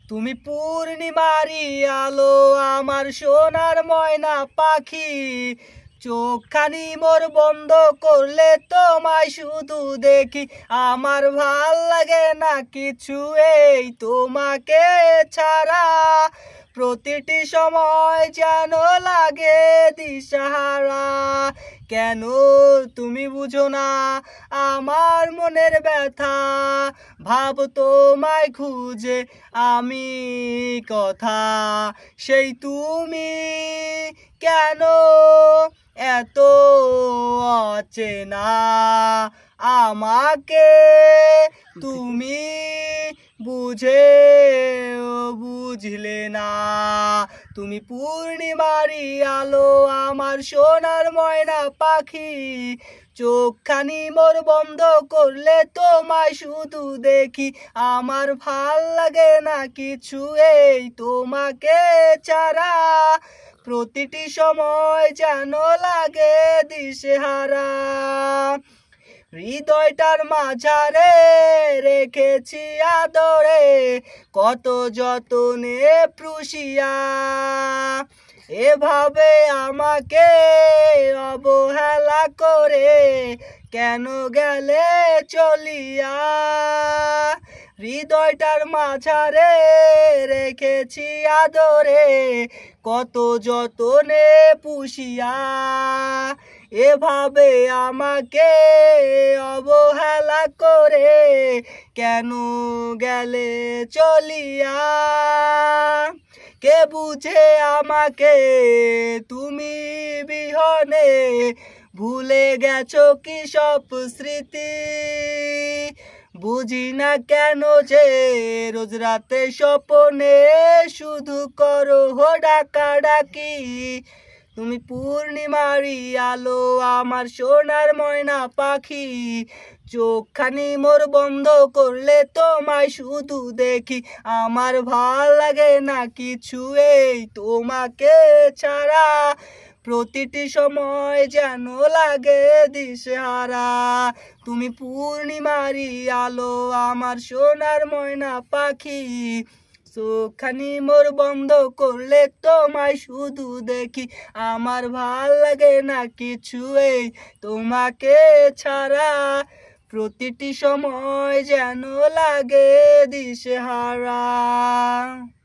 তুমি পূর্ণিমারি আলো আমার সোনার ময়না পাখি। চোখখানি মোর বন্ধ করলে তোমায় শুধু দেখি। আমার ভাল লাগে না কিছু এই তোমাকে ছাড়া। প্রতিটি সময় যেন লাগে দিশাহারা। কেন তুমি বুঝো না আমার মনের ব্যথা? ভাব তোমায় খুঁজে আমি কথা, সেই তুমি কেন এত অচেনা? আমাকে তুমি বুঝলে না। তুমি পূর্ণিমারি আলো আমার সোনার ময়না পাখি। চোখখানি মোর বন্ধ করলে তোমায় শুধু দেখি। আমার ভাল লাগে না কিছু এই তোমাকে ছাড়া। প্রতিটি সময় যেন লাগে দিশেহারা। হৃদয়টার মাঝারে রেখেছি আদরে কত যতনে পুষিয়া। এভাবে আমাকে অবহেলা করে কেন গেলে চলিয়া? হৃদয়টার মাঝারে রেখেছি আদরে কত যতনে পুষিয়া। এভাবে আমাকে অবহেলা করে কেন গেলে চলিয়া? কে বুঝে আমাকে তুমি বিহনে? ভুলে গেছো কি সব স্মৃতি? বুঝি না কেন যে রোজ রাতে স্বপনে শুধু করো ডাকাডাকি। তুমি পূর্ণিমারি আলো আমার সোনার ময়না পাখি। চোখখানি মোর বন্ধ করলে তোমায় শুধু দেখি। আমার ভাল লাগে না কিছু এই তোমাকে ছাড়া। প্রতিটি সময় যেন লাগে দিশেহারা। তুমি পূর্ণিমারি আলো আমার সোনার ময়না পাখি। চোখখানি মোর বন্ধ করলে তোমায় শুধু দেখি। আমার ভাল লাগে না কিছু এই তোমাকে ছাড়া। প্রতিটি সময় যেন লাগে দিশেহারা।